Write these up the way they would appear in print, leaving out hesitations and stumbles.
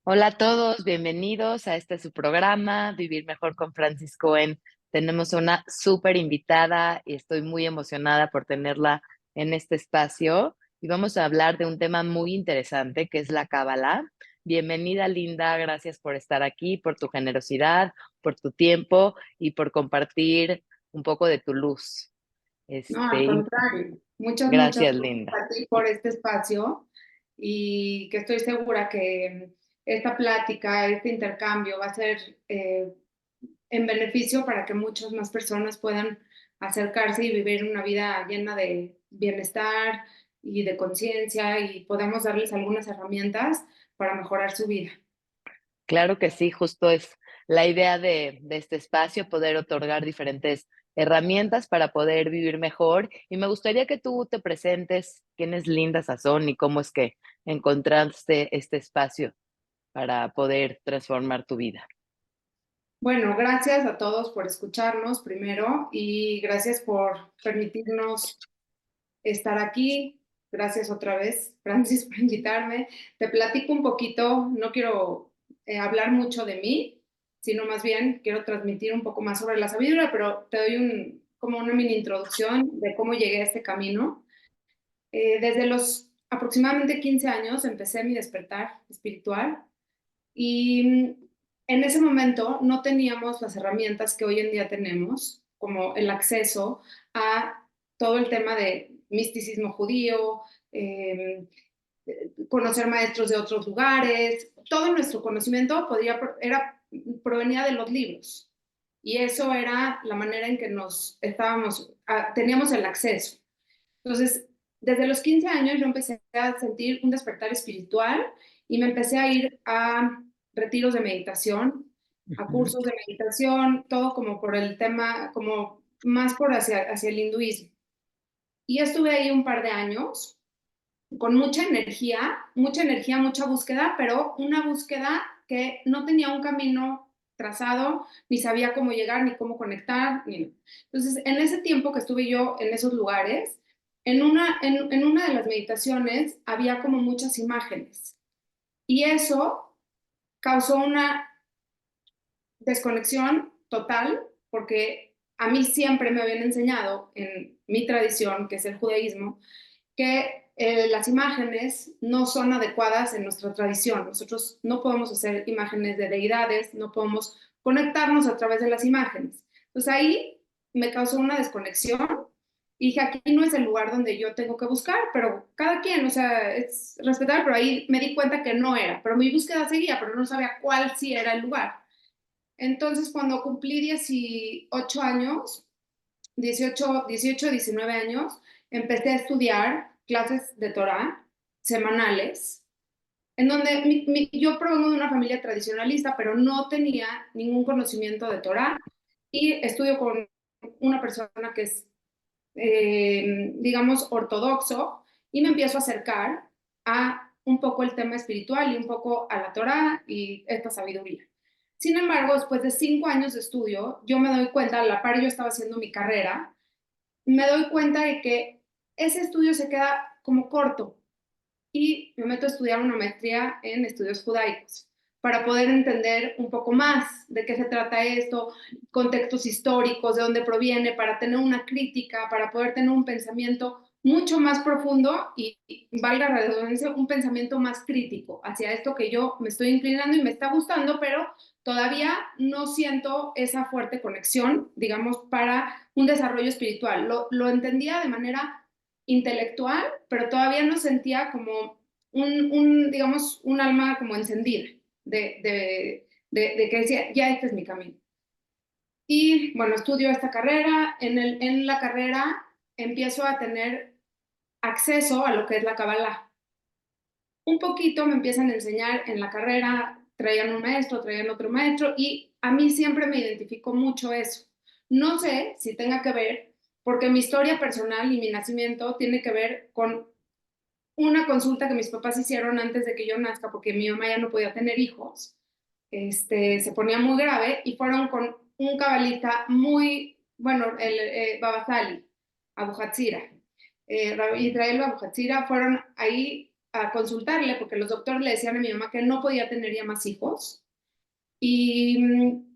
Hola a todos, bienvenidos a este su programa, Vivir Mejor con Francis Cohen. Tenemos una súper invitada y estoy muy emocionada por tenerla en este espacio y vamos a hablar de un tema muy interesante que es la Cábala. Bienvenida, Linda, gracias por estar aquí, por tu generosidad, por tu tiempo y por compartir un poco de tu luz. No, al Este, contrario. Muchas gracias, gracias Linda. a ti por este espacio y que estoy segura que esta plática, este intercambio va a ser en beneficio para que muchas más personas puedan acercarse y vivir una vida llena de bienestar y de conciencia y podamos darles algunas herramientas para mejorar su vida. Claro que sí, justo es la idea de este espacio, poder otorgar diferentes herramientas para poder vivir mejor. Y me gustaría que tú te presentes quién es Linda Sazón y cómo es que encontraste este espacio para poder transformar tu vida. Bueno, gracias a todos por escucharnos primero y gracias por permitirnos estar aquí. Gracias otra vez, Francis, por invitarme. Te platico un poquito, no quiero hablar mucho de mí, sino más bien quiero transmitir un poco más sobre la sabiduría, pero te doy como una mini introducción de cómo llegué a este camino. Desde los aproximadamente 15 años empecé mi despertar espiritual y en ese momento no teníamos las herramientas que hoy en día tenemos, como el acceso a todo el tema de misticismo judío, eh, conocer maestros de otros lugares. Todo nuestro conocimiento provenía de los libros. Y eso era la manera en que teníamos el acceso. Entonces, desde los 15 años yo empecé a sentir un despertar espiritual y me empecé a ir a retiros de meditación, a Ujú. cursos de meditación, todo como por el tema, como más por hacia el hinduismo. Y estuve ahí un par de años con mucha energía, mucha búsqueda, pero una búsqueda que no tenía un camino trazado, ni sabía cómo llegar, ni cómo conectar. Entonces, en ese tiempo que estuve yo en esos lugares, en una de las meditaciones había como muchas imágenes y eso causó una desconexión total porque a mí siempre me habían enseñado en mi tradición, que es el judaísmo, que las imágenes no son adecuadas en nuestra tradición. Nosotros no podemos hacer imágenes de deidades, no podemos conectarnos a través de las imágenes. Entonces ahí me causó una desconexión y dije, aquí no es el lugar donde yo tengo que buscar, pero cada quien, o sea, es respetar, pero ahí me di cuenta que no era, pero mi búsqueda seguía, pero no sabía cuál sí era el lugar. Entonces, cuando cumplí 18 años, 19 años, empecé a estudiar clases de Torah semanales, en donde yo provengo de una familia tradicionalista, pero no tenía ningún conocimiento de Torah y estudio con una persona que es, digamos, ortodoxo y me empiezo a acercar a un poco el tema espiritual y un poco a la Torah y esta sabiduría. Sin embargo, después de 5 años de estudio, yo me doy cuenta, a la par yo estaba haciendo mi carrera, me doy cuenta de que ese estudio se queda como corto y me meto a estudiar una maestría en estudios judaicos para poder entender un poco más de qué se trata esto, contextos históricos, de dónde proviene, para tener una crítica, para poder tener un pensamiento mucho más profundo y valga la redundancia, un pensamiento más crítico hacia esto que yo me estoy inclinando y me está gustando, pero todavía no siento esa fuerte conexión, digamos, para un desarrollo espiritual. Lo entendía de manera intelectual, pero todavía no sentía como digamos, un alma como encendida de que decía, ya este es mi camino. Y bueno, estudio esta carrera, en la carrera empiezo a tener acceso a lo que es la Kabbalah. Un poquito me empiezan a enseñar en la carrera, traían un maestro, traían otro maestro, y a mí siempre me identificó mucho eso. No sé si tenga que ver, porque mi historia personal y mi nacimiento tiene que ver con una consulta que mis papás hicieron antes de que yo nazca, porque mi mamá ya no podía tener hijos, se ponía muy grave y fueron con un cabalista muy, bueno, el Baba Sali, Abu Hatzira. Rabbi Israel Abu Hatzira fueron ahí a consultarle porque los doctores le decían a mi mamá que no podía tener ya más hijos y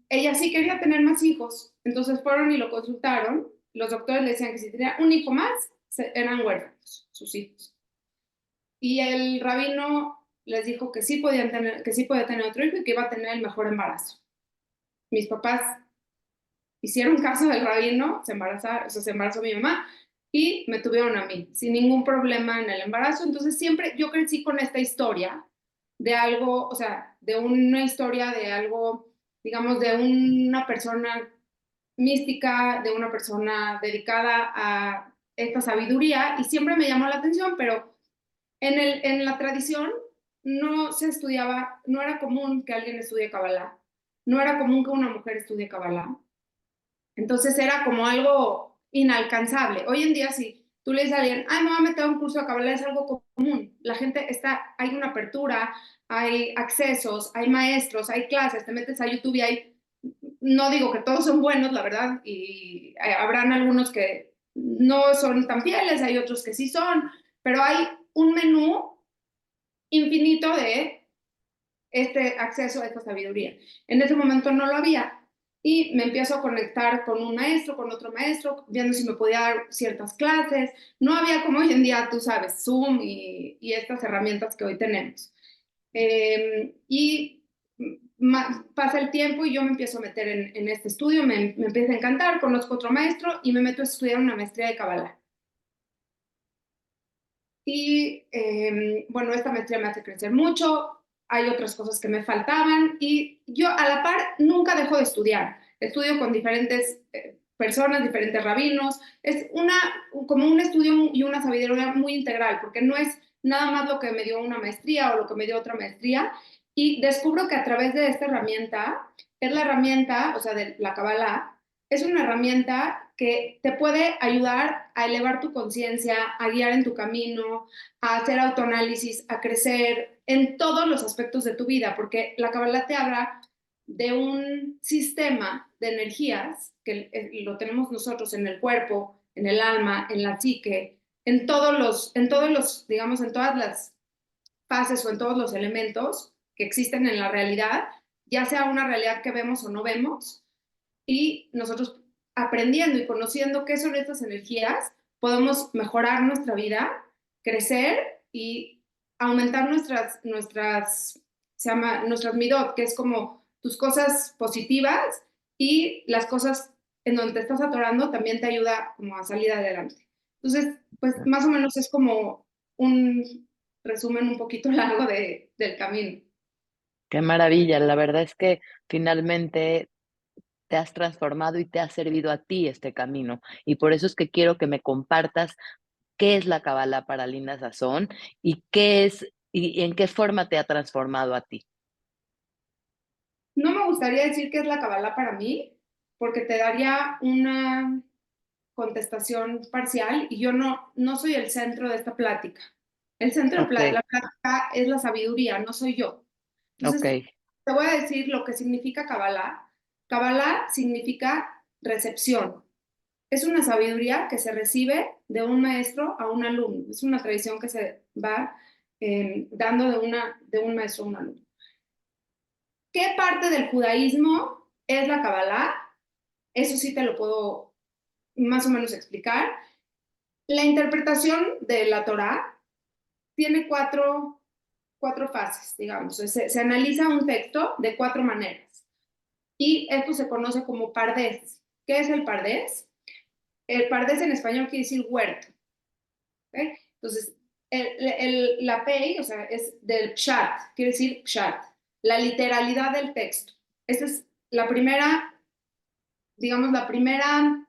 ella sí quería tener más hijos. Entonces fueron y lo consultaron. Los doctores le decían que si tenía un hijo más, eran huérfanos sus hijos. Y el rabino les dijo que sí podían tener, que sí podía tener otro hijo y que iba a tener el mejor embarazo. Mis papás hicieron caso del rabino, se embarazaron, o sea, se embarazó mi mamá y me tuvieron a mí, sin ningún problema en el embarazo. Entonces siempre yo crecí con esta historia de algo, o sea, de una historia de algo, digamos, de una persona mística, de una persona dedicada a esta sabiduría y siempre me llamó la atención, pero en la tradición no se estudiaba, no era común que alguien estudie Kabbalah, no era común que una mujer estudie Kabbalah. Entonces era como algo inalcanzable. Hoy en día, si tú le dices a alguien, ay, me voy a meter a un curso de Kabbalah, es algo común. La gente está, hay una apertura, hay accesos, hay maestros, hay clases, te metes a YouTube y hay, no digo que todos son buenos, la verdad, y habrán algunos que no son tan fieles, hay otros que sí son, pero hay un menú infinito de este acceso a esta sabiduría. En ese momento no lo había y me empiezo a conectar con un maestro, con otro maestro, viendo si me podía dar ciertas clases. No había como hoy en día, tú sabes, Zoom y estas herramientas que hoy tenemos. Y pasa el tiempo y yo me empiezo a meter en este estudio, me empieza a encantar, conozco otro maestro y me meto a estudiar una maestría de Kabbalah. Y bueno, esta maestría me hace crecer mucho, hay otras cosas que me faltaban y yo a la par nunca dejo de estudiar. Estudio con diferentes personas, diferentes rabinos. Es como un estudio y una sabiduría muy integral, porque no es nada más lo que me dio una maestría o lo que me dio otra maestría. Y descubro que a través de esta herramienta, es la herramienta, o sea, de la Kabbalah, es una herramienta que te puede ayudar a elevar tu conciencia, a guiar en tu camino, a hacer autoanálisis, a crecer en todos los aspectos de tu vida, porque la Kabbalah te habla de un sistema de energías que lo tenemos nosotros en el cuerpo, en el alma, en la psique, digamos, en todas las fases o en todos los elementos que existen en la realidad, ya sea una realidad que vemos o no vemos, y nosotros aprendiendo y conociendo qué son estas energías, podemos mejorar nuestra vida, crecer y aumentar nuestras midot, que es como tus cosas positivas y las cosas en donde te estás atorando también te ayuda como a salir adelante. Entonces, pues más o menos es como un resumen un poquito largo del camino. Qué maravilla, la verdad es que finalmente te has transformado y te ha servido a ti este camino. Y por eso es que quiero que me compartas qué es la Cábala para Linda Sazón y qué es y en qué forma te ha transformado a ti. No me gustaría decir que es la Kabbalah para mí, porque te daría una contestación parcial y yo no soy el centro de esta plática. El centro de Okey, la plática es la sabiduría, no soy yo. Entonces, okey, te voy a decir lo que significa Kabbalah. Kabbalah significa recepción. Es una sabiduría que se recibe de un maestro a un alumno. Es una tradición que se va dando de un maestro a un alumno. ¿Qué parte del judaísmo es la Kabbalah? Eso sí te lo puedo más o menos explicar. La interpretación de la Torá tiene cuatro fases, digamos. Se analiza un texto de cuatro maneras y esto se conoce como pardés. ¿Qué es el pardés? El pardés en español quiere decir huerto. ¿Okay? Entonces, la pei, o sea, es del pshat, quiere decir pshat, la literalidad del texto. Esa es la primera, digamos, la primera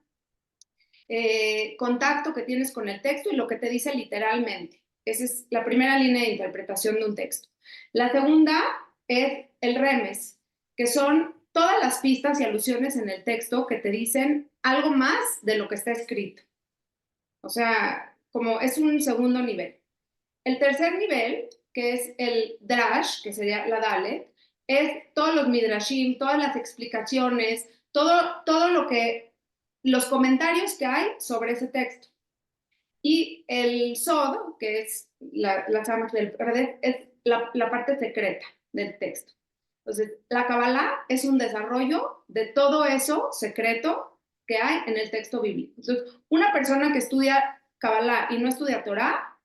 contacto que tienes con el texto y lo que te dice literalmente. Esa es la primera línea de interpretación de un texto. La segunda es el remes, que son todas las pistas y alusiones en el texto que te dicen algo más de lo que está escrito. O sea, como es un segundo nivel. El tercer nivel, que es el drash, que sería la dalet, es todos los midrashim, todas las explicaciones, todo lo que, los comentarios que hay sobre ese texto. Y el Sod, que es la Samach del Redet, es la parte secreta del texto. Entonces, la Kabbalah es un desarrollo de todo eso secreto que hay en el texto bíblico. Entonces, una persona que estudia Kabbalah y no estudia Torah,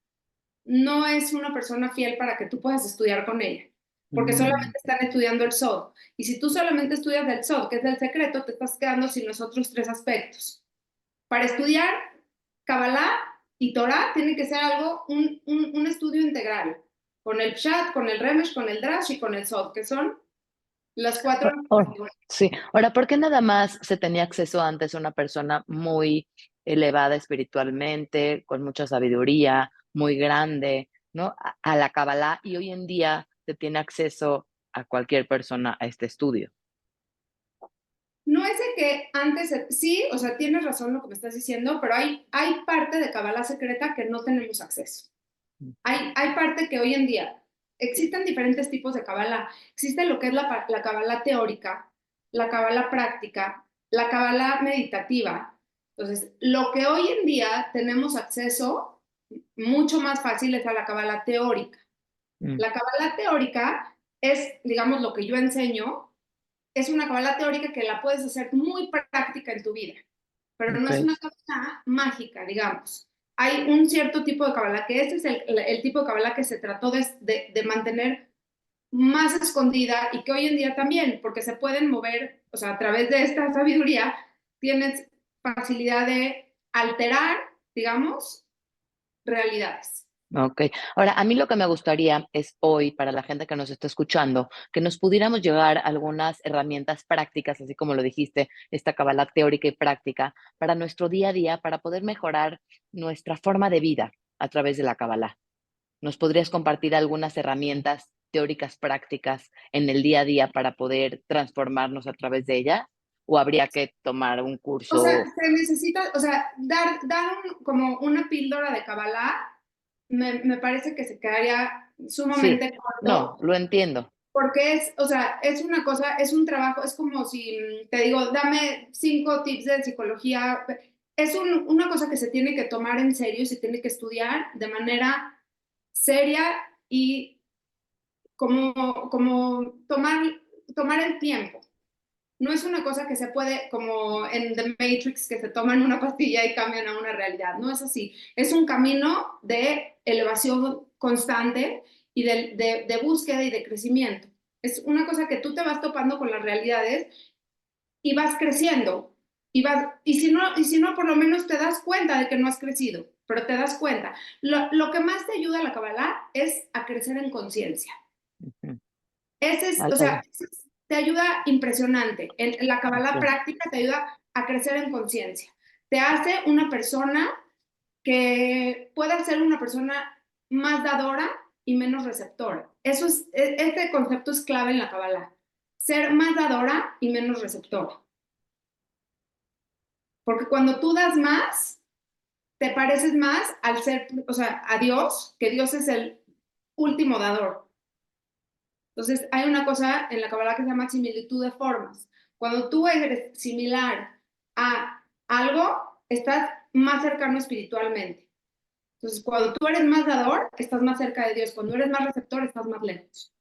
no es una persona fiel para que tú puedas estudiar con ella, porque Mm. solamente están estudiando el Sod. Y si tú solamente estudias el Sod, que es el secreto, te estás quedando sin los otros tres aspectos. Para estudiar Kabbalah y Torah tiene que ser algo, un estudio integral, con el Pshat, con el Remesh, con el Drash y con el Sod, que son las cuatro Sí. Ahora, ¿por qué nada más se tenía acceso antes a una persona muy elevada espiritualmente, con mucha sabiduría, muy grande, ¿no? A la Kabbalah, y hoy en día se tiene acceso a cualquier persona a este estudio. No es de que antes, sí, o sea, tienes razón lo que me estás diciendo, pero hay parte de Kabbalah secreta que no tenemos acceso. Mm. Hay parte que hoy en día existen diferentes tipos de Kabbalah. Existe lo que es la Kabbalah teórica, la Kabbalah práctica, la Kabbalah meditativa. Entonces, lo que hoy en día tenemos acceso mucho más fácil es a la Kabbalah teórica. Mm. La Kabbalah teórica es, digamos, lo que yo enseño, es una Kabbalah teórica que la puedes hacer muy práctica en tu vida, pero no es Okey. una Kabbalah mágica, digamos. Hay un cierto tipo de Kabbalah, que este es el tipo de Kabbalah que se trató de mantener más escondida y que hoy en día también, porque se pueden mover, o sea, a través de esta sabiduría, tienes facilidad de alterar, digamos, realidades. Okey. Ahora, a mí lo que me gustaría es hoy, para la gente que nos está escuchando, que nos pudiéramos llevar algunas herramientas prácticas, así como lo dijiste, esta cábala teórica y práctica, para nuestro día a día, para poder mejorar nuestra forma de vida a través de la cábala. ¿Nos podrías compartir algunas herramientas teóricas prácticas en el día a día para poder transformarnos a través de ella? ¿O habría que tomar un O sea, curso? se necesita, o sea, dar como una píldora de Kabbalah, me parece que se quedaría Sí, sumamente no, corto. lo entiendo. Porque es, o sea, es una cosa, es un trabajo, es como si te digo, dame 5 tips de psicología. Es una cosa que se tiene que tomar en serio y se tiene que estudiar de manera seria y como tomar el tiempo. No es una cosa que se puede, como en The Matrix, que se toman una pastilla y cambian a una realidad. No es así. Es un camino de elevación constante y de búsqueda y de crecimiento. Es una cosa que tú te vas topando con las realidades y vas creciendo. Y si no, por lo menos te das cuenta de que no has crecido, pero te das cuenta. Lo que más te ayuda a la Kabbalah es a crecer en conciencia. Ujú. Ese es, Al o sea, te ayuda impresionante. En la Kabbalah okey. práctica te ayuda a crecer en conciencia. Te hace una persona que pueda ser una persona más dadora y menos receptora. Este concepto es clave en la Kabbalah. Ser más dadora y menos receptora. Porque cuando tú das más, te pareces más al ser, o sea, a Dios, que Dios es el último dador. Entonces, hay una cosa en la Kabbalah que se llama similitud de formas. Cuando tú eres similar a algo, estás más cercano espiritualmente. Entonces, cuando tú eres más dador, estás más cerca de Dios. Cuando eres más receptor, estás más lejos.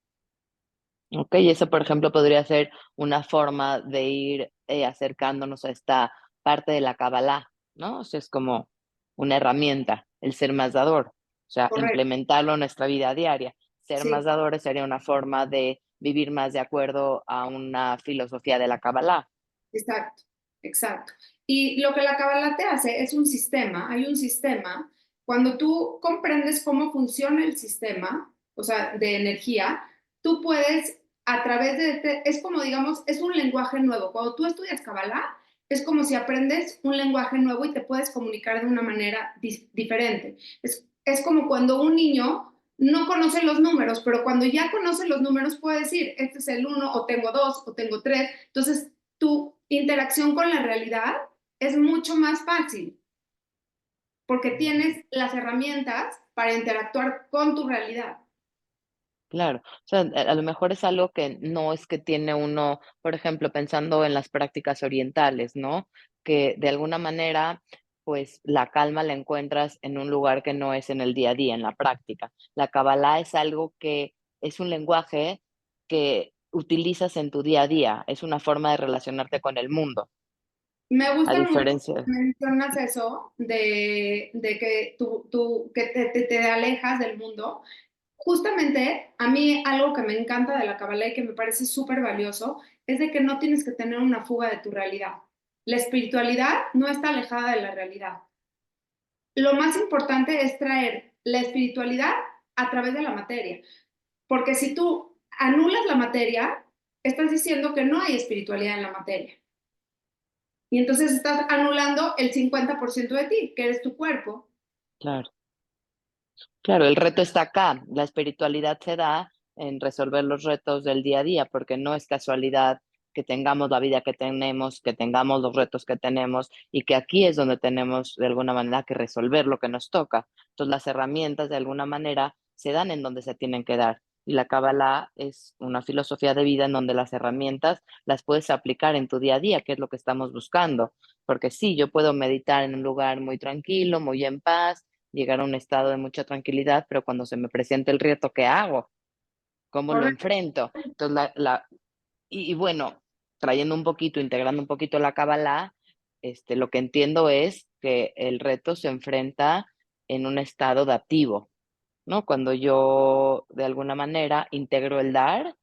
Okey, eso, por ejemplo, podría ser una forma de ir, acercándonos a esta parte de la cábala, ¿no? O sea, es como una herramienta, el ser más dador, o sea, Correcto. implementarlo en nuestra vida diaria. Ser más Sí, dadores sería una forma de vivir más de acuerdo a una filosofía de la cábala. exacto, exacto. Y lo que la Kabbalah te hace es un sistema, hay un sistema. Cuando tú comprendes cómo funciona el sistema, o sea, de energía, tú puedes a través de este, es como digamos, es un lenguaje nuevo. Cuando tú estudias Kabbalah, es como si aprendes un lenguaje nuevo y te puedes comunicar de una manera diferente. Es como cuando un niño no conoce los números, pero cuando ya conoce los números puede decir, este es el uno, o tengo dos, o tengo tres. Entonces, tu interacción con la realidad es mucho más fácil porque tienes las herramientas para interactuar con tu realidad. Claro, o sea, a lo mejor es algo que no es que tiene uno, por ejemplo, pensando en las prácticas orientales, ¿no? Que de alguna manera pues la calma la encuentras en un lugar que no es en el día a día, en la práctica. La Kabbalah es algo que es un lenguaje que utilizas en tu día a día, es una forma de relacionarte con el mundo, Me a gusta mucho diferencia que mencionas eso de que que te alejas del mundo. Justamente, a mí algo que me encanta de la Kabbalah y que me parece súper valioso es de que no tienes que tener una fuga de tu realidad. La espiritualidad no está alejada de la realidad. Lo más importante es traer la espiritualidad a través de la materia, porque si tú anulas la materia, estás diciendo que no hay espiritualidad en la materia. Y entonces estás anulando el 50% de ti, que eres tu cuerpo. claro. Claro, el reto está acá. La espiritualidad se da en resolver los retos del día a día, porque no es casualidad que tengamos la vida que tenemos, que tengamos los retos que tenemos y que aquí es donde tenemos de alguna manera que resolver lo que nos toca. Entonces, las herramientas de alguna manera se dan en donde se tienen que dar. Y la Kabbalah es una filosofía de vida en donde las herramientas las puedes aplicar en tu día a día, que es lo que estamos buscando. Porque sí, yo puedo meditar en un lugar muy tranquilo, muy en paz, llegar a un estado de mucha tranquilidad, pero cuando se me presenta el reto, ¿qué hago? ¿Cómo lo Correcto. enfrento? Entonces, y bueno, trayendo un poquito, integrando un poquito la Kabbalah, lo que entiendo es que el reto se enfrenta en un estado dativo, ¿no? Cuando yo de alguna manera integro el dar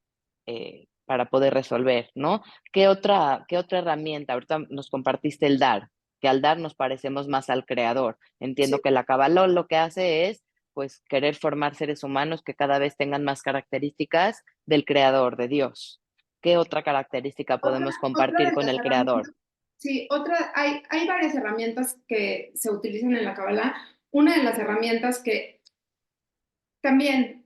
para poder resolver, ¿no? ¿Qué otra herramienta? Ahorita nos compartiste el dar, que al dar nos parecemos más al creador. Sí. Entiendo que la Kabbalah lo que hace es, pues, querer formar seres humanos que cada vez tengan más características del creador, de Dios. ¿Qué otra característica podemos Otra compartir de con las el creador? herramientas, sí, hay varias herramientas que se utilizan en la Kabbalah. Una de las herramientas que también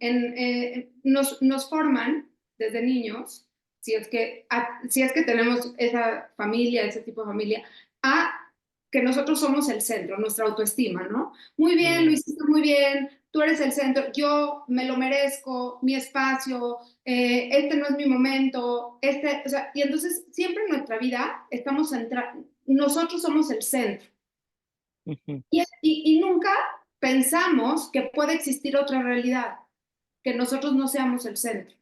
nos forman desde niños, si es que tenemos esa familia, ese tipo de familia, a que nosotros somos el centro, nuestra autoestima, ¿no? Muy bien, lo Mm, hiciste muy bien, tú eres el centro, yo me lo merezco, mi espacio, este no es mi momento, o sea, y entonces siempre en nuestra vida estamos centrados, nosotros somos el centro. ujú, Y nunca pensamos que puede existir otra realidad, que nosotros no seamos el centro.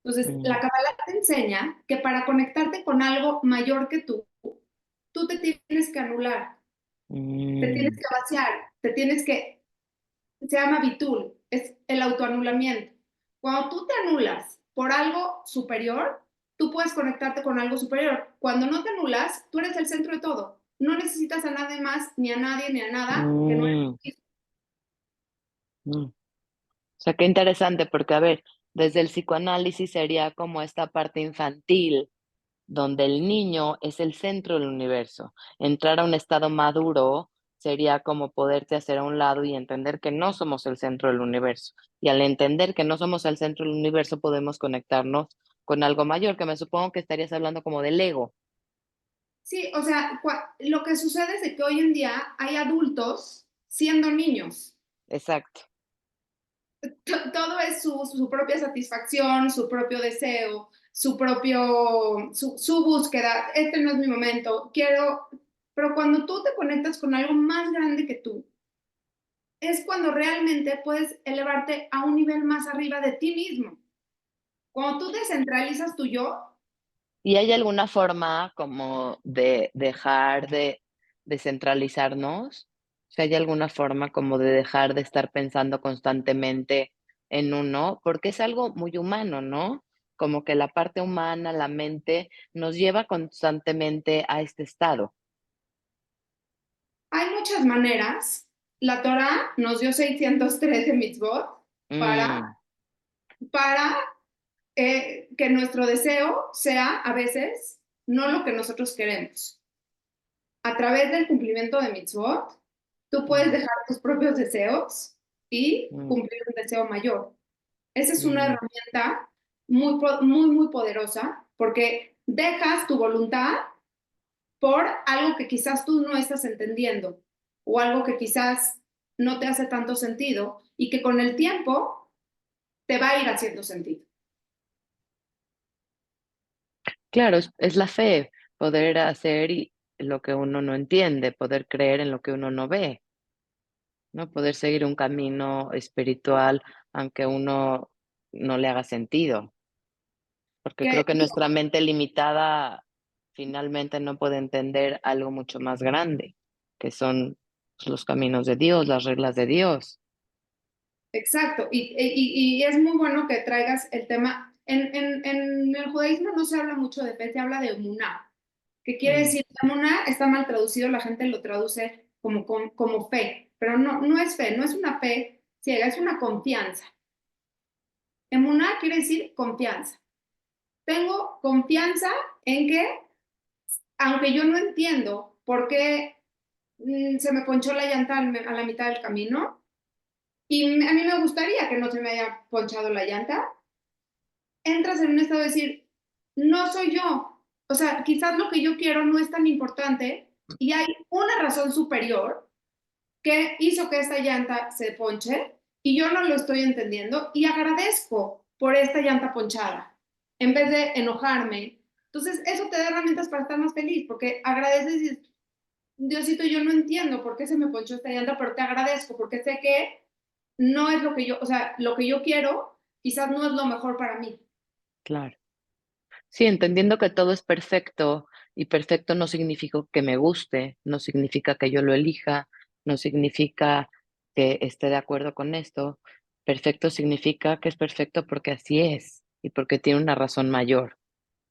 Entonces, la mm, Kabbalah te enseña que para conectarte con algo mayor que tú te tienes que anular, te tienes mm, que vaciar, se llama bitul, es el autoanulamiento. Cuando tú te anulas por algo superior, tú puedes conectarte con algo superior. Cuando no te anulas, tú eres el centro de todo. No necesitas a nadie más, ni a nadie, ni a nada, que no mm, eres. mm. O sea, qué interesante, porque a ver, desde el psicoanálisis sería como esta parte infantil, donde el niño es el centro del universo. Entrar a un estado maduro sería como poderte hacer a un lado y entender que no somos el centro del universo. Y al entender que no somos el centro del universo, podemos conectarnos con algo mayor, que me supongo que estarías hablando como del ego. Sí, o sea, lo que sucede es de que hoy en día hay adultos siendo niños. Exacto. Todo es su propia satisfacción, su propio deseo, su búsqueda. Este no es mi momento, quiero, pero cuando tú te conectas con algo más grande que tú, es cuando realmente puedes elevarte a un nivel más arriba de ti mismo. Cuando tú descentralizas tu yo, ¿Y hay alguna forma como de dejar de descentralizarnos? O sea, ¿hay alguna forma como de dejar de estar pensando constantemente en uno? Porque es algo muy humano, ¿no? Como que la parte humana, la mente, nos lleva constantemente a este estado. hay muchas maneras. La Torah nos dio 613 mitzvot para, Mm, para que nuestro deseo sea a veces no lo que nosotros queremos. A través del cumplimiento de mitzvot, tú puedes mm, dejar tus propios deseos y mm, cumplir un deseo mayor. Esa es una mm, herramienta muy poderosa porque dejas tu voluntad por algo que quizás tú no estás entendiendo o algo que quizás no te hace tanto sentido y que con el tiempo te va a ir haciendo sentido. claro, es la fe, poder hacer lo que uno no entiende, poder creer en lo que uno no ve, ¿no? Poder seguir un camino espiritual aunque uno no le haga sentido, porque Que creo que nuestra mente limitada finalmente no puede entender algo mucho más grande, que son pues, los caminos de Dios, las reglas de Dios. exacto, y es muy bueno que traigas el tema. En el judaísmo no se habla mucho de fe, se habla de emuná, que quiere Mm, decir, emuná está mal traducido, la gente lo traduce como fe, pero no, no es fe, no es una fe ciega, es una confianza. Emuná quiere decir confianza. Tengo confianza en que, aunque yo no entiendo por qué se me ponchó la llanta a la mitad del camino, y a mí me gustaría que no se me haya ponchado la llanta, entras en un estado de decir, no soy yo. O sea, quizás lo que yo quiero no es tan importante y hay una razón superior que hizo que esta llanta se ponche y yo no lo estoy entendiendo y agradezco por esta llanta ponchada en vez de enojarme. Entonces, eso te da herramientas para estar más feliz porque agradeces y dices, Diosito, yo no entiendo por qué se me ponchó esta llanta, pero te agradezco porque sé que no es lo que yo, o sea, lo que yo quiero quizás no es lo mejor para mí. claro. Sí, entendiendo que todo es perfecto y perfecto no significa que me guste, no significa que yo lo elija, no significa que esté de acuerdo con esto. Perfecto significa que es perfecto porque así es y porque tiene una razón mayor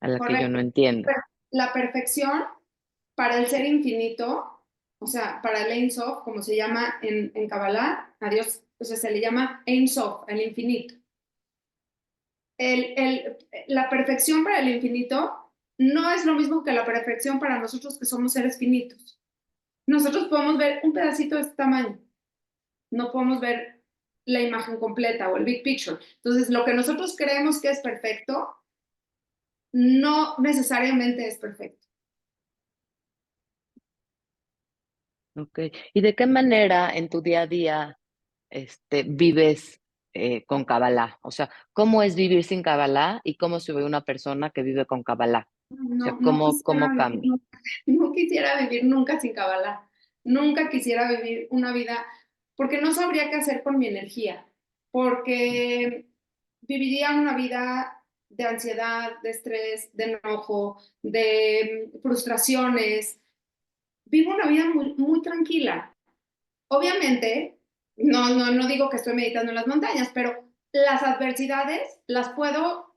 a la que yo no Correcto. entiendo. La perfección para el ser infinito, o sea, para el Ein Sof, como se llama en Kabbalah, a Dios, o sea, se le llama Ein Sof, el infinito. La perfección para el infinito no es lo mismo que la perfección para nosotros que somos seres finitos. Nosotros podemos ver un pedacito de este tamaño, no podemos ver la imagen completa o el big picture. Entonces, lo que nosotros creemos que es perfecto, no necesariamente es perfecto. Okey. ¿Y de qué manera en tu día a día, vives, con Kabbalah? O sea, ¿cómo es vivir sin Kabbalah y cómo se ve una persona que vive con Kabbalah? O sea, No, ¿cómo cambia? no quisiera vivir nunca sin Kabbalah. Nunca quisiera vivir una vida, porque no sabría qué hacer con mi energía, porque viviría una vida de ansiedad, de estrés, de enojo, de frustraciones. Vivo una vida muy, muy tranquila. Obviamente, no digo que estoy meditando en las montañas, pero las adversidades las puedo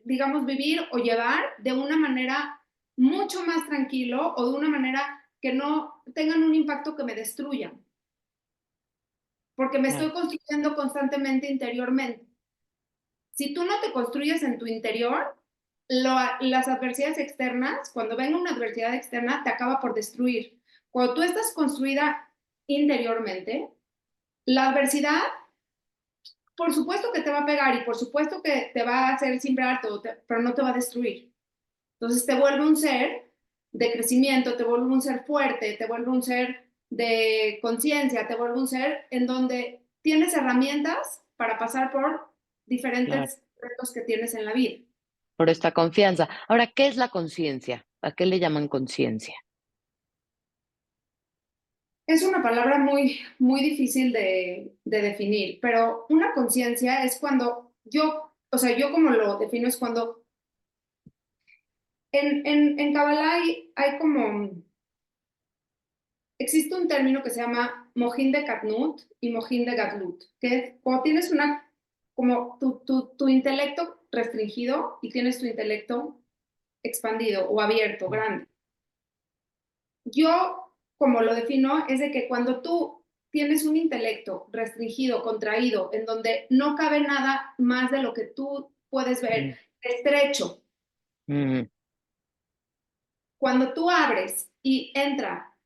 digamos, vivir o llevar de una manera mucho más tranquilo o de una manera que no tengan un impacto que me destruyan, porque me estoy Claro, construyendo constantemente interiormente. Si tú no te construyes en tu interior, las adversidades externas, cuando venga una adversidad externa, te acaba por destruir. Cuando tú estás construida interiormente, la adversidad, por supuesto que te va a pegar y por supuesto que te va a hacer simbrar todo, pero no te va a destruir. Entonces te vuelve un ser de crecimiento, te vuelve un ser fuerte, te vuelve un ser de conciencia, te vuelve un ser en donde tienes herramientas para pasar por claro, diferentes retos que tienes en la vida. por esta confianza. Ahora, ¿qué es la conciencia? ¿A qué le llaman conciencia? Es una palabra muy, muy difícil de definir, pero una conciencia es cuando yo, o sea, yo como lo defino es cuando en Kabbalah hay como existe un término que se llama mojín de Katnut y mojín de Gadlut, que es cuando tienes como tu intelecto restringido y tienes tu intelecto expandido o abierto, Mm, grande. Yo, como lo defino, es de que cuando tú tienes un intelecto restringido, contraído, en donde no cabe nada más de lo que tú puedes ver, mm, estrecho, mm, cuando tú abres y entra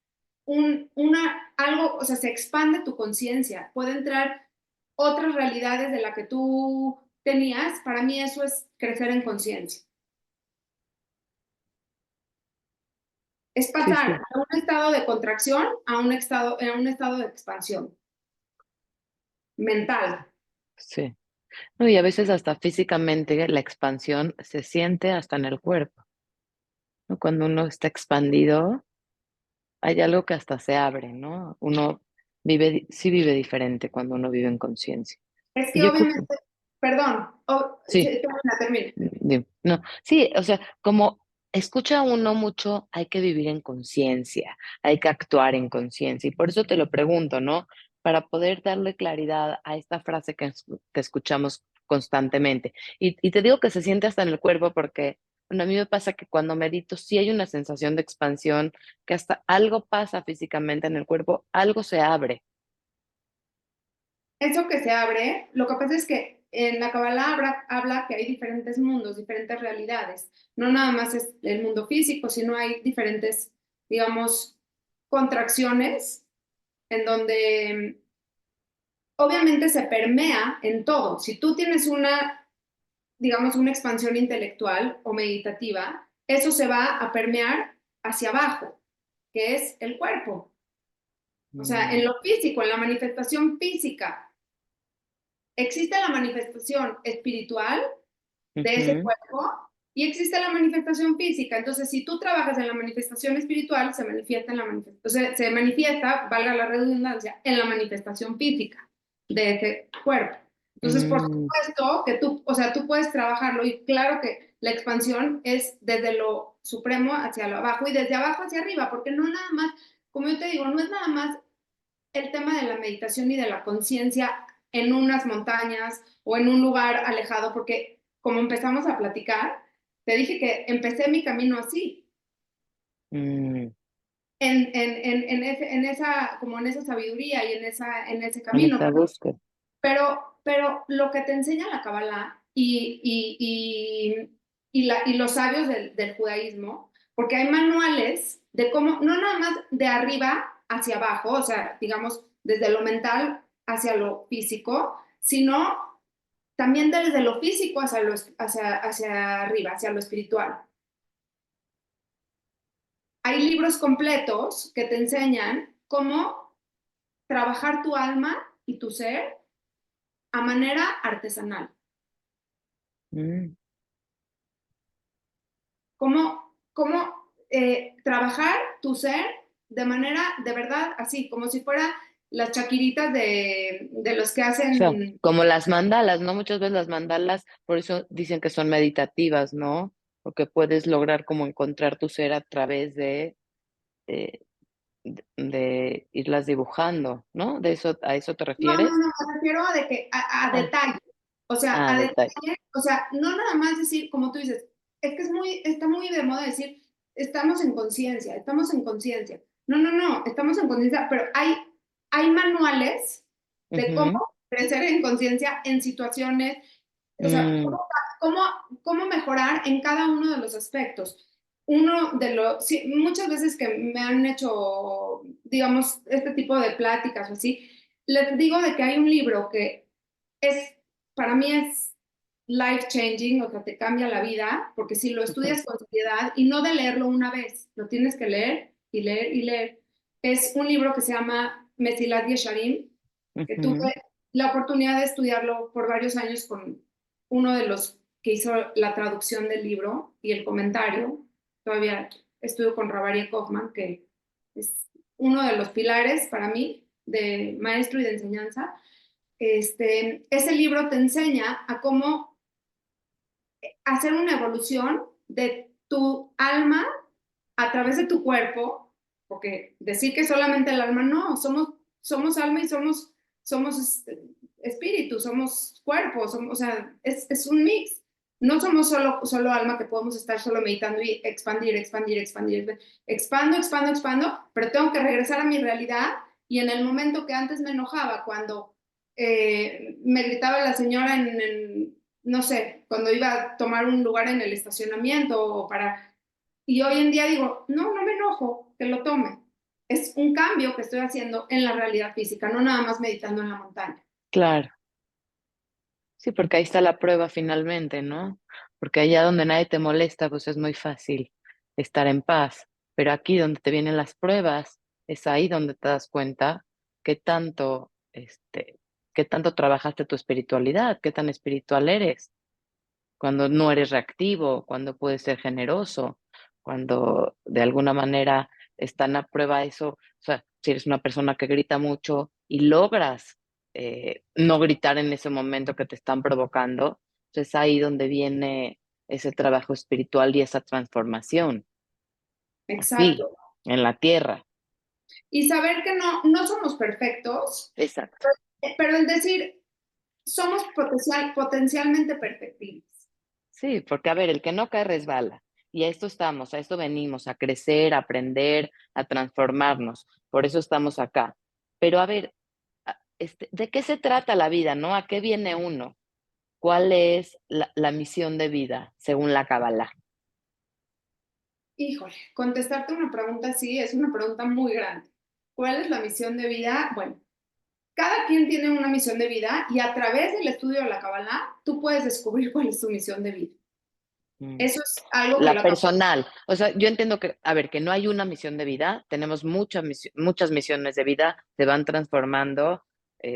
algo, o sea, se expande tu conciencia, puede entrar otras realidades de las que tú tenías, para mí eso es crecer en conciencia. Es sí, pasar sí, de un estado de contracción a un estado de expansión mental. sí. No, y a veces hasta físicamente la expansión se siente hasta en el cuerpo. ¿no? Cuando uno está expandido, hay algo que hasta se abre, ¿no? Uno sí vive diferente cuando uno vive en conciencia. Es Y que yo creo que obviamente, perdón, sí, termina. no, sí, o sea, como escucha uno mucho, hay que vivir en conciencia, hay que actuar en conciencia. Y por eso te lo pregunto, ¿no? Para poder darle claridad a esta frase que escuchamos constantemente. Y te digo que se siente hasta en el cuerpo porque, bueno, a mí me pasa que cuando medito sí hay una sensación de expansión, que hasta algo pasa físicamente en el cuerpo, algo se abre. Eso que se abre, lo que pasa es que en la Kabbalah habla que hay diferentes mundos, diferentes realidades. No nada más es el mundo físico, sino hay diferentes, digamos, contracciones en donde obviamente se permea en todo. Si tú tienes una, digamos, una expansión intelectual o meditativa, eso se va a permear hacia abajo, que es el cuerpo. O sea, en Mm, lo físico, en la manifestación física. Existe la manifestación espiritual de ese ujú, cuerpo y existe la manifestación física. Entonces, si tú trabajas en la manifestación espiritual, se manifiesta en la manifestación, se manifiesta, valga la redundancia, en la manifestación física de ese cuerpo. Entonces, por mm, supuesto que tú, o sea, tú puedes trabajarlo y claro que la expansión es desde lo supremo hacia lo abajo y desde abajo hacia arriba, porque no nada más, como yo te digo, no es nada más el tema de la meditación y de la conciencia en unas montañas o en un lugar alejado, porque como empezamos a platicar, te dije que empecé mi camino así, mm. en esa, como en esa sabiduría y en ese En camino. esa búsqueda. Pero lo que te enseña la Kabbalah y los sabios del judaísmo, porque hay manuales de cómo, no nada más de arriba hacia abajo, o sea, digamos, desde lo mental hacia lo físico, sino también desde lo físico hacia arriba, hacia lo espiritual. Hay libros completos que te enseñan cómo trabajar tu alma y tu ser a manera artesanal. Mm. Cómo trabajar tu ser de manera de verdad así, como si fuera las chaquiritas de los que O sea, hacen. como las mandalas, ¿no? Muchas veces las mandalas, por eso dicen que son meditativas, ¿no? Porque puedes lograr como encontrar tu ser a través de, de irlas dibujando, ¿no? ¿De eso, a eso te No, no, refieres? no, me refiero a, de que, a Ah, detalle, o sea, a detalle. detalle, o sea, no nada más decir, como tú dices, es que está muy de moda decir, estamos en conciencia. No, no, no, estamos en conciencia, pero hay manuales de cómo Ujú. crecer en conciencia en situaciones, o sea, Mm, cómo, cómo mejorar en cada uno de los aspectos. Uno de los, sí, muchas veces que me han hecho, digamos, este tipo de pláticas o así, les digo de que hay un libro que es, para mí es life changing, o sea, te cambia la vida, porque si lo ujú, estudias con seriedad y no de leerlo una vez, lo tienes que leer y leer y leer. Es un libro que se llama Mesilat Yesharim, que ujú. tuve la oportunidad de estudiarlo por varios años con uno de los que hizo la traducción del libro y el comentario. Todavía estudio con Rabari Kaufman, que es uno de los pilares para mí de maestro y de enseñanza. Ese libro te enseña a cómo hacer una evolución de tu alma a través de tu cuerpo, porque decir que solamente el alma, no, somos alma y somos espíritu, somos cuerpo, o sea, es un mix. No somos solo alma que podemos estar solo meditando y expandir, expandir, expandir. Expando, expando, expando, pero tengo que regresar a mi realidad y en el momento que antes me enojaba, cuando me gritaba la señora no sé, cuando iba a tomar un lugar en el estacionamiento o para. Y hoy en día digo, no, no me enojo, que lo tome. Es un cambio que estoy haciendo en la realidad física, no nada más meditando en la montaña. Claro. Sí, porque ahí está la prueba finalmente, ¿no? Porque allá donde nadie te molesta, pues es muy fácil estar en paz. Pero aquí donde te vienen las pruebas, es ahí donde te das cuenta qué tanto, qué tanto trabajaste tu espiritualidad, qué tan espiritual eres, cuando no eres reactivo, cuando puedes ser generoso, cuando de alguna manera están a prueba eso, o sea, si eres una persona que grita mucho y logras no gritar en ese momento que te están provocando, entonces ahí donde viene ese trabajo espiritual y esa transformación, aquí, Exacto. en la tierra. Y saber que no somos perfectos, Exacto. pero el decir, somos potencialmente perfectibles. Sí, porque a ver, el que no cae resbala. Y a esto estamos, a esto venimos, a crecer, a aprender, a transformarnos. Por eso estamos acá. Pero a ver, ¿de qué se trata la vida, no? ¿A qué viene uno? ¿Cuál es la misión de vida según la Kabbalah? Híjole, contestarte una pregunta así es una pregunta muy grande. ¿Cuál es la misión de vida? Bueno, cada quien tiene una misión de vida y a través del estudio de la Kabbalah tú puedes descubrir cuál es tu misión de vida. Mm. Eso es algo que La la Kabbalah, personal. O sea, yo entiendo que, a ver, que no hay una misión de vida, tenemos muchas misiones de vida, se van transformando,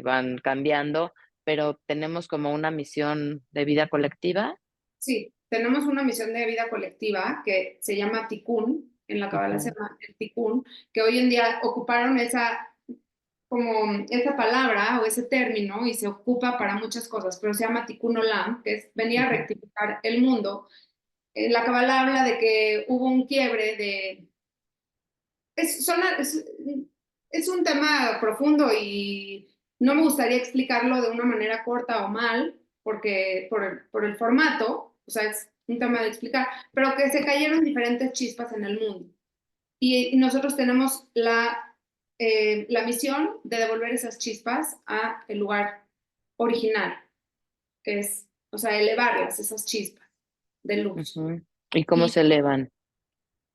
van cambiando, pero tenemos como una misión de vida colectiva. sí, tenemos una misión de vida colectiva que se llama Tikkun, en la Kabbalah se Ujú, llama el Tikkun, que hoy en día ocuparon como esa palabra o ese término y se ocupa para muchas cosas, pero se llama Tikkun Olam, que es venir a ujú, rectificar el mundo. La Kabbalah habla de que hubo un quiebre de... Es, son, es un tema profundo y no me gustaría explicarlo de una manera corta o mal, porque por el formato, o sea, es un tema de explicar, pero que se cayeron diferentes chispas en el mundo. Y nosotros tenemos la misión de devolver esas chispas a el lugar original, que es, o sea, elevarlas, esas chispas de luz. ujú. ¿Y cómo Y se elevan?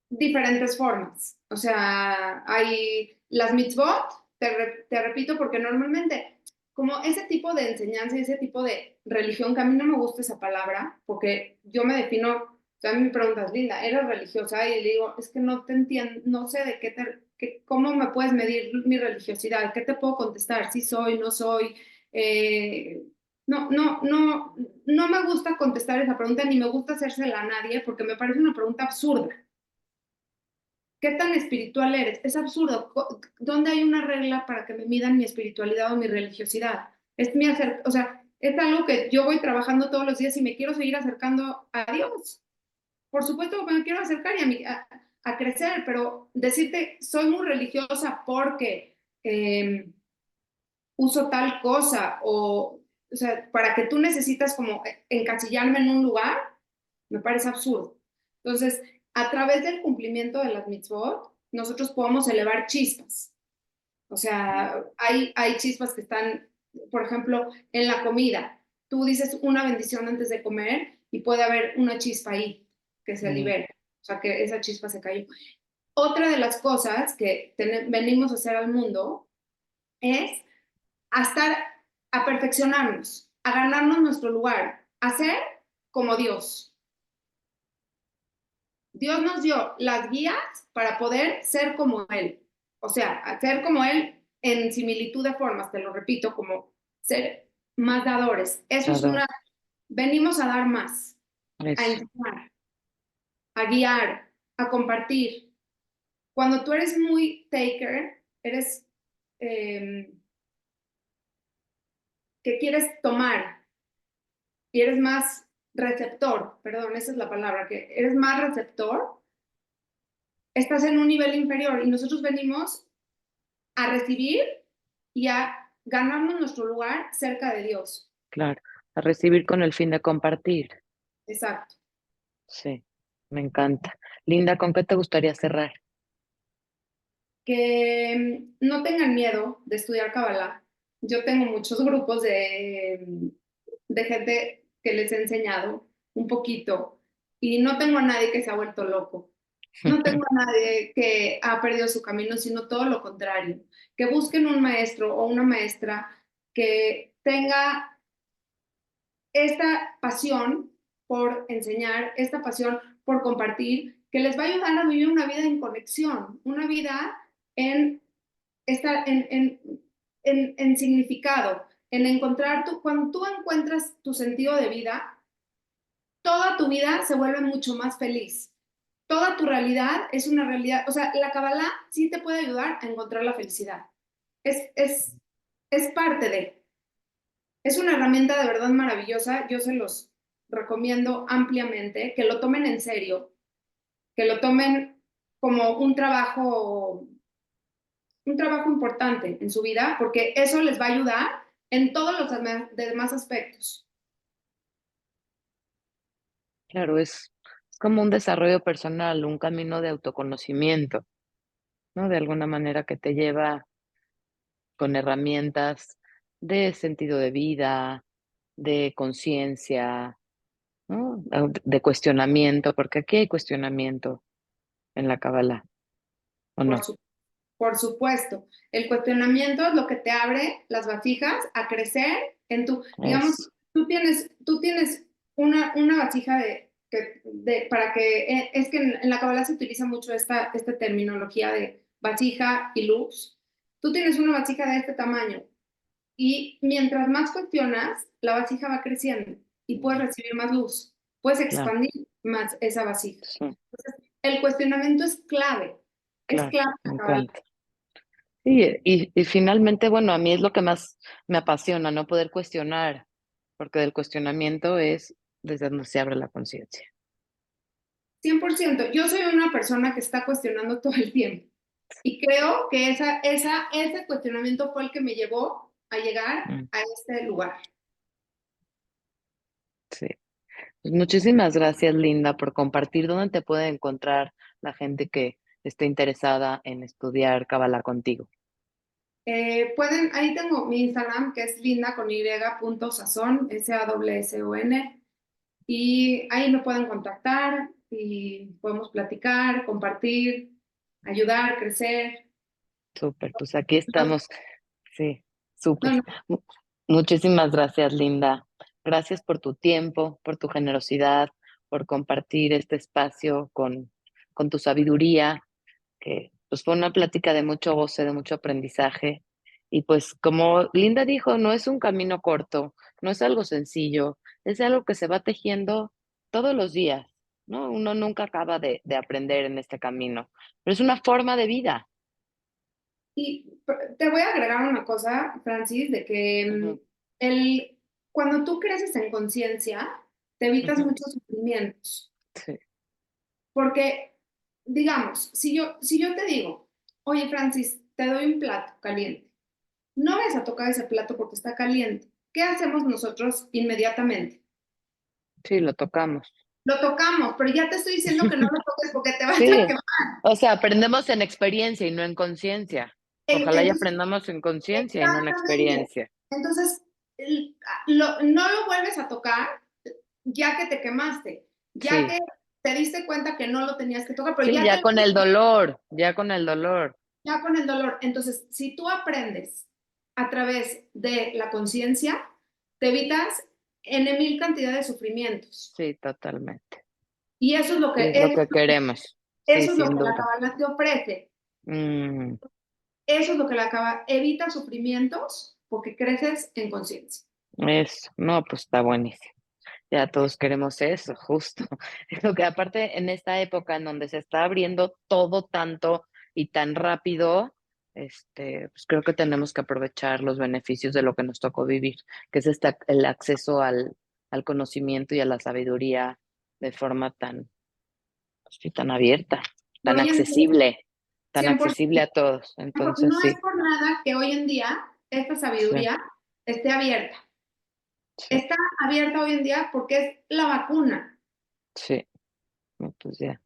diferentes formas. O sea, hay las mitzvot, te repito, porque normalmente, como ese tipo de enseñanza y ese tipo de religión, que a mí no me gusta esa palabra, porque yo me defino, o sea, a mí me preguntas, Linda, ¿eres religiosa? Y le digo, es que no te entiendo, no sé de cómo me puedes medir mi religiosidad, ¿qué te puedo contestar? Si soy, no soy. Eh, no me gusta contestar esa pregunta, ni me gusta hacérsela a nadie, porque me parece una pregunta absurda. ¿Qué tan espiritual eres? Es absurdo. ¿Dónde hay una regla para que me midan mi espiritualidad o mi religiosidad? O sea, es algo que yo voy trabajando todos los días y me quiero seguir acercando a Dios. Por supuesto que me quiero acercar a crecer, pero decirte, soy muy religiosa porque uso tal cosa o sea, para que tú necesitas como encasillarme en un lugar, me parece absurdo. Entonces, a través del cumplimiento de las mitzvot, nosotros podemos elevar chispas. O sea, hay chispas que están, por ejemplo, en la comida. Tú dices una bendición antes de comer y puede haber una chispa ahí que se Mm, libera. O sea, que esa chispa se cayó. Otra de las cosas que venimos a hacer al mundo es a estar, a perfeccionarnos, a ganarnos nuestro lugar, a ser como Dios. Dios nos dio las guías para poder ser como Él. O sea, ser como Él en similitud de formas, te lo repito, como ser más dadores. Eso es claro, venimos a dar más, a eso. enseñar, a guiar, a compartir. Cuando tú eres muy taker, eres que quieres tomar y eres más receptor, perdón, esa es la palabra, que eres más receptor, estás en un nivel inferior y nosotros venimos a recibir y a ganarnos nuestro lugar cerca de Dios. Claro, a recibir con el fin de compartir. Exacto. Sí, me encanta. Linda, ¿con qué te gustaría cerrar? Que no tengan miedo de estudiar Kabbalah. Yo tengo muchos grupos de gente que les he enseñado un poquito y no tengo a nadie que se ha vuelto loco. No tengo a nadie que ha perdido su camino, sino todo lo contrario. Que busquen un maestro o una maestra que tenga esta pasión por enseñar, esta pasión por compartir, que les va a ayudar a vivir una vida en conexión, una vida en estar en significado, en encontrar cuando tú encuentras tu sentido de vida, toda tu vida se vuelve mucho más feliz. Toda tu realidad es una realidad, o sea, la Kabbalah sí te puede ayudar a encontrar la felicidad. Es, es, es parte de, es una herramienta de verdad maravillosa, yo se los recomiendo ampliamente, que lo tomen en serio, que lo tomen como un trabajo importante en su vida, porque eso les va a ayudar en todos los demás aspectos. Claro, es como un desarrollo personal, un camino de autoconocimiento, ¿no? De alguna manera que te lleva con herramientas de sentido de vida, de conciencia, ¿no? De cuestionamiento, porque aquí hay cuestionamiento en la Cábala, ¿o Por no? su Por supuesto, el cuestionamiento es lo que te abre las vasijas a crecer en tu, digamos, Es, tú tienes una vasija para que, es que en la Kabbalah se utiliza mucho esta terminología de vasija y luz. Tú tienes una vasija de este tamaño y mientras más cuestionas, la vasija va creciendo y puedes recibir más luz, puedes claro, expandir más esa vasija. sí, Entonces, el cuestionamiento es claro, clave en me la Kabbalah. encanta. Sí, y finalmente, bueno, a mí es lo que más me apasiona, no poder cuestionar, porque del cuestionamiento es desde donde se abre la conciencia. 100%. Yo soy una persona que está cuestionando todo el tiempo y creo que ese cuestionamiento fue el que me llevó a llegar Mm, a este lugar. sí. Pues muchísimas gracias, Linda, por compartir dónde te puede encontrar la gente que esté interesada en estudiar Cábala contigo. Ahí tengo mi Instagram que es linda con y.sazón, SAWSON, y ahí me pueden contactar y podemos platicar, compartir, ayudar, crecer. Súper, pues aquí estamos. Sí, No, súper. no, Mu- Muchísimas gracias, Linda. Gracias por tu tiempo, por tu generosidad, por compartir este espacio con tu sabiduría, que pues fue una plática de mucho goce, de mucho aprendizaje. Y pues como Linda dijo, no es un camino corto, no es algo sencillo, es algo que se va tejiendo todos los días, ¿no? Uno nunca acaba de aprender en este camino, pero es una forma de vida. y te voy a agregar una cosa, Francis, de que Ujú, el, cuando tú creces en conciencia, te evitas ujú, muchos sufrimientos. sí, Porque, digamos, si yo te digo, oye, Francis, te doy un plato caliente, no vayas a tocar ese plato porque está caliente. ¿Qué hacemos nosotros inmediatamente? sí, lo tocamos. Lo tocamos, pero ya te estoy diciendo que no lo toques porque te vas a Sí, quemar. o sea, aprendemos en experiencia y no en conciencia. Ojalá y Entonces, aprendamos en conciencia y no en exactamente. experiencia. Entonces, no lo vuelves a tocar ya que te quemaste, ya Sí, que te diste cuenta que no lo tenías que tocar, pero sí, ya con el dolor, ya con el dolor. ya con el dolor. Entonces, si tú aprendes a través de la conciencia, te evitas N mil cantidad de sufrimientos. Sí, totalmente. Y eso es lo Sí, que es lo que queremos. Sí, eso es lo sin que la duda. Kabbalah te ofrece. Mm, Eso es lo que la Kabbalah evita sufrimientos porque creces en conciencia. eso, no, pues está buenísimo. Ya todos queremos eso, justo. Es lo que aparte en esta época en donde se está abriendo todo tanto y tan rápido, pues creo que tenemos que aprovechar los beneficios de lo que nos tocó vivir, que es el acceso al conocimiento y a la sabiduría de forma tan, pues, sí, tan abierta, Y hoy en día, tan 100%, accesible a todos. porque Entonces, no es sí, por nada que hoy en día esta sí, sabiduría esté abierta. sí, Está abierta hoy en día porque es la vacuna. sí. No, pues ya,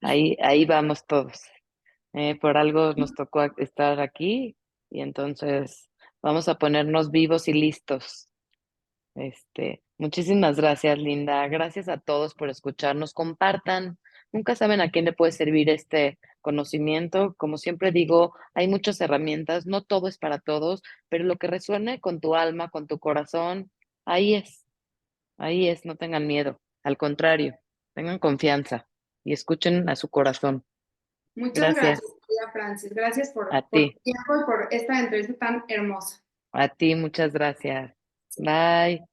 ahí vamos todos. Por algo nos tocó estar aquí y entonces vamos a ponernos vivos y listos. Muchísimas gracias, Linda. Gracias a todos por escucharnos. Compartan. Nunca saben a quién le puede servir este conocimiento. Como siempre digo, hay muchas herramientas. No todo es para todos, pero lo que resuene con tu alma, con tu corazón, ahí es. Ahí es. No tengan miedo. Al contrario, tengan confianza y escuchen a su corazón. Muchas Gracias. gracias, querida Francis. Gracias A por tu ti. tiempo y por esta entrevista tan hermosa. A ti, muchas gracias. Bye.